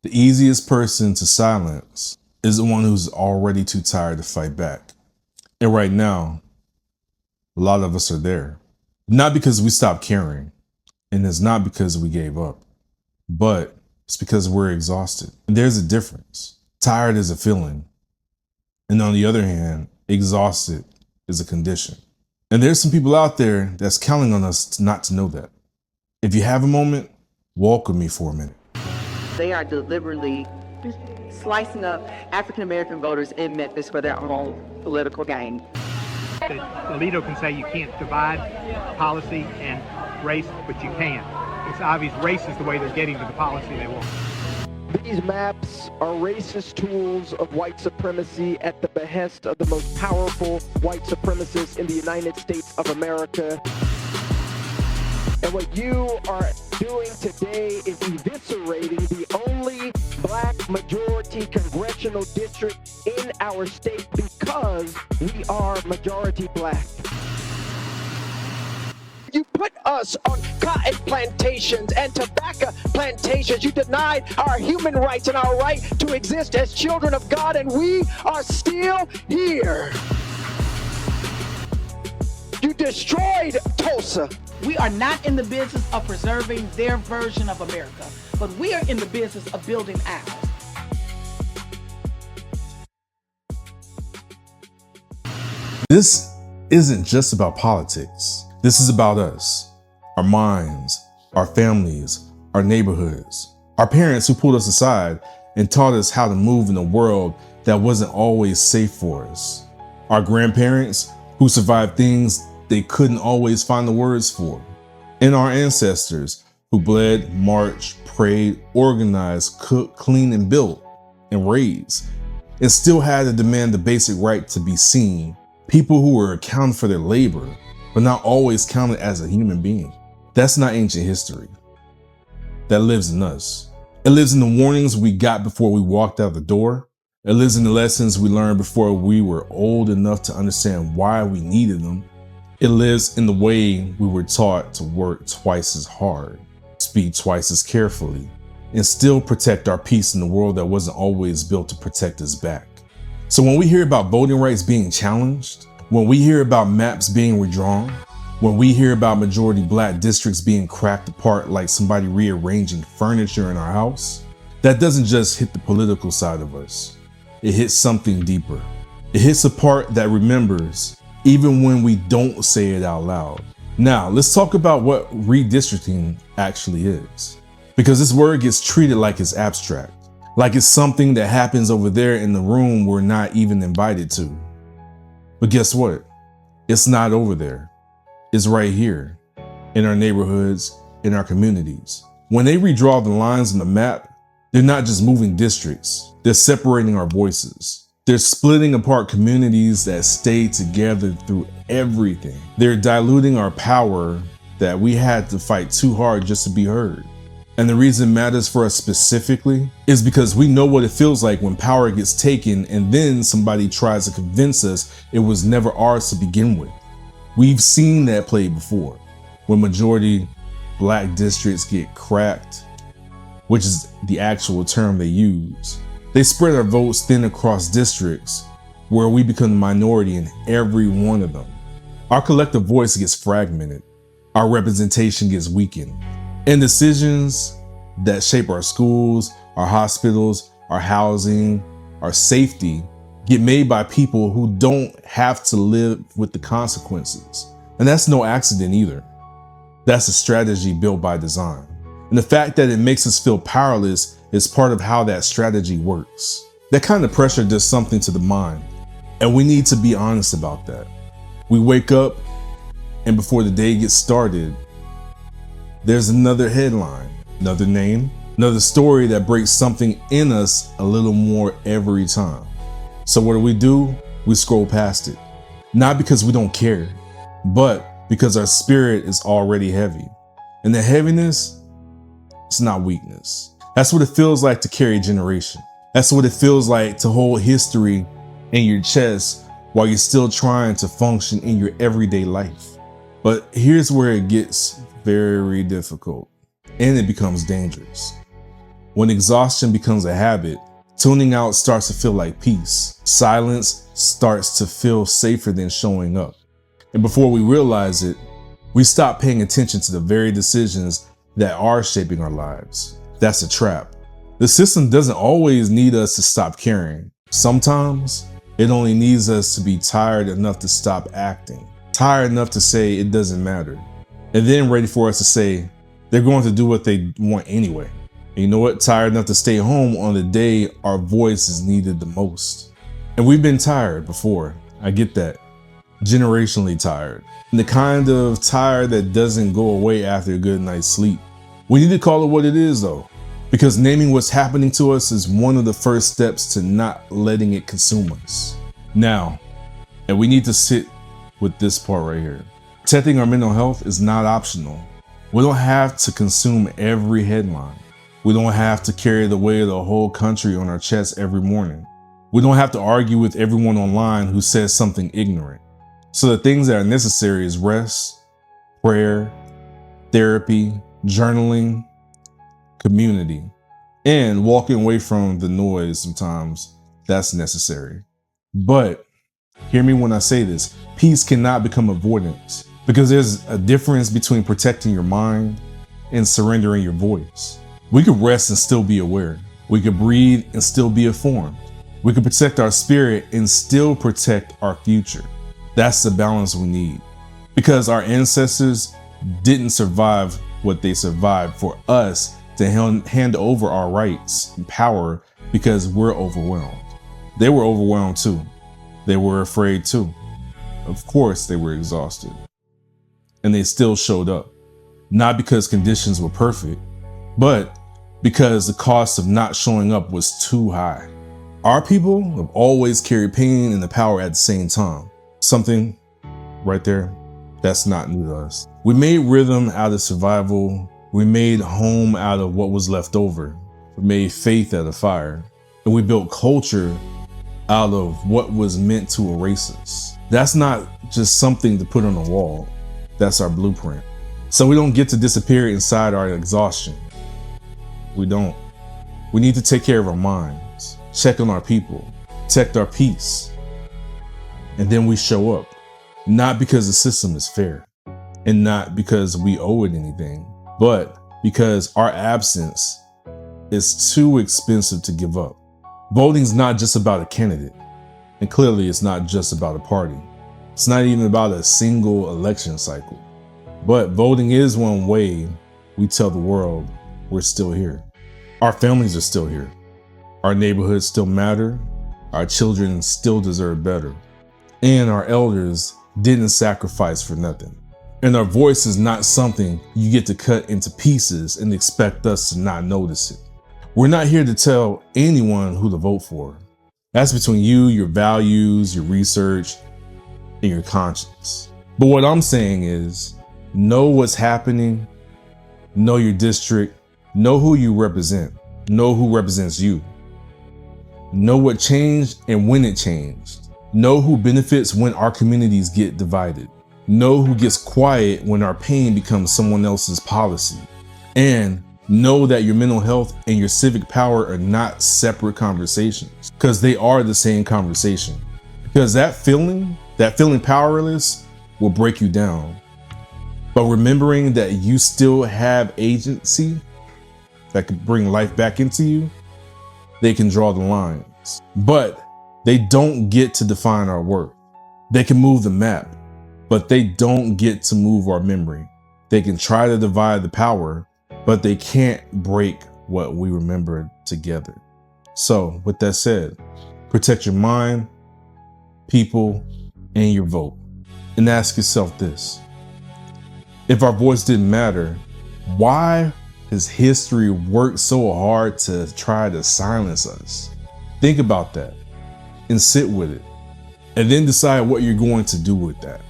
The easiest person to silence is the one who's already too tired to fight back. And right now, a lot of us are there. Not because we stopped caring, and it's not because we gave up, but it's because we're exhausted. And there's a difference. Tired is a feeling. And on the other hand, exhausted is a condition. And there's some people out there that's counting on us not to know that. If you have a moment, walk with me for a minute. They are deliberately slicing up African-American voters in Memphis for their own political gain. Alito can say you can't divide policy and race, but you can. It's obvious race is the way they're getting to the policy they want. These maps are racist tools of white supremacy at the behest of the most powerful white supremacists in the United States of America. And what you are doing today is eviscerating the only black majority congressional district in our state because we are majority black. You put us on cotton plantations and tobacco plantations. You denied our human rights and our right to exist as children of God, and we are still here. You destroyed Tulsa. We are not in the business of preserving their version of America, but we are in the business of building ours. This isn't just about politics. This is about us, our minds, our families, our neighborhoods, our parents who pulled us aside and taught us how to move in a world that wasn't always safe for us, our grandparents who survived things they couldn't always find the words for, and our ancestors who bled, marched, prayed, organized, cooked, cleaned, and built, and raised, and still had to demand the basic right to be seen, people who were accounted for their labor, but not always counted as a human being. That's not ancient history. That lives in us. It lives in the warnings we got before we walked out the door. It lives in the lessons we learned before we were old enough to understand why we needed them. It lives in the way we were taught to work twice as hard, speak twice as carefully, and still protect our peace in a world that wasn't always built to protect us back. So when we hear about voting rights being challenged, when we hear about maps being redrawn, when we hear about majority black districts being cracked apart like somebody rearranging furniture in our house, that doesn't just hit the political side of us. It hits something deeper. It hits a part that remembers, even when we don't say it out loud. Now, let's talk about what redistricting actually is. Because this word gets treated like it's abstract, like it's something that happens over there in the room we're not even invited to. But guess what? It's not over there. It's right here, in our neighborhoods, in our communities. When they redraw the lines on the map, they're not just moving districts, they're separating our voices. They're splitting apart communities that stay together through everything. They're diluting our power that we had to fight too hard just to be heard. And the reason it matters for us specifically is because we know what it feels like when power gets taken and then somebody tries to convince us it was never ours to begin with. We've seen that play before, when majority black districts get cracked, which is the actual term they use. They spread our votes thin across districts where we become the minority in every one of them. Our collective voice gets fragmented. Our representation gets weakened. And decisions that shape our schools, our hospitals, our housing, our safety get made by people who don't have to live with the consequences. And that's no accident either. That's a strategy built by design. And the fact that it makes us feel powerless is part of how that strategy works. That kind of pressure does something to the mind, and we need to be honest about that. We wake up, and before the day gets started, there's another headline, another name, another story that breaks something in us a little more every time. So what do? We scroll past it. Not because we don't care, but because our spirit is already heavy. And the heaviness, it's not weakness. That's what it feels like to carry a generation. That's what it feels like to hold history in your chest while you're still trying to function in your everyday life. But here's where it gets very difficult and it becomes dangerous. When exhaustion becomes a habit, tuning out starts to feel like peace. Silence starts to feel safer than showing up. And before we realize it, we stop paying attention to the very decisions that are shaping our lives. That's a trap. The system doesn't always need us to stop caring. Sometimes it only needs us to be tired enough to stop acting, tired enough to say it doesn't matter, and then ready for us to say they're going to do what they want anyway. And you know what? Tired enough to stay home on the day our voice is needed the most. And we've been tired before. I get that. Generationally tired. And the kind of tired that doesn't go away after a good night's sleep. We need to call it what it is though, because naming what's happening to us is one of the first steps to not letting it consume us. Now, and we need to sit with this part right here. Protecting our mental health is not optional. We don't have to consume every headline. We don't have to carry the weight of the whole country on our chest every morning. We don't have to argue with everyone online who says something ignorant. So the things that are necessary is rest, prayer, therapy, journaling, community, and walking away from the noise sometimes that's necessary. But hear me when I say this, peace cannot become avoidance, because there's a difference between protecting your mind and surrendering your voice. We could rest and still be aware. We could breathe and still be informed. We could protect our spirit and still protect our future. That's the balance we need, because our ancestors didn't survive what they survived for us to hand over our rights and power because we're overwhelmed. They were overwhelmed too. They were afraid too. Of course, they were exhausted. And they still showed up. Not because conditions were perfect, but because the cost of not showing up was too high. Our people have always carried pain and the power at the same time. Something right there that's not new to us. We made rhythm out of survival. We made home out of what was left over. We made faith out of fire. And we built culture out of what was meant to erase us. That's not just something to put on a wall. That's our blueprint. So we don't get to disappear inside our exhaustion. We don't. We need to take care of our minds, check on our people, protect our peace. And then we show up, not because the system is fair and not because we owe it anything, but because our absence is too expensive to give up. Voting's not just about a candidate, and clearly it's not just about a party. It's not even about a single election cycle. But voting is one way we tell the world we're still here. Our families are still here. Our neighborhoods still matter. Our children still deserve better. And our elders didn't sacrifice for nothing. And our voice is not something you get to cut into pieces and expect us to not notice it. We're not here to tell anyone who to vote for. That's between you, your values, your research, and your conscience. But what I'm saying is, know what's happening, know your district, know who you represent, know who represents you. Know what changed and when it changed. Know who benefits when our communities get divided. Know who gets quiet when our pain becomes someone else's policy. And know that your mental health and your civic power are not separate conversations, because they are the same conversation. Because that feeling powerless will break you down. But remembering that you still have agency that could bring life back into you, they can draw the lines. But they don't get to define our worth. They can move the map, but they don't get to move our memory. They can try to divide the power, but they can't break what we remember together. So with that said, protect your mind, people, and your vote. And ask yourself this: if our voice didn't matter, why has history worked so hard to try to silence us? Think about that and sit with it, and then decide what you're going to do with that.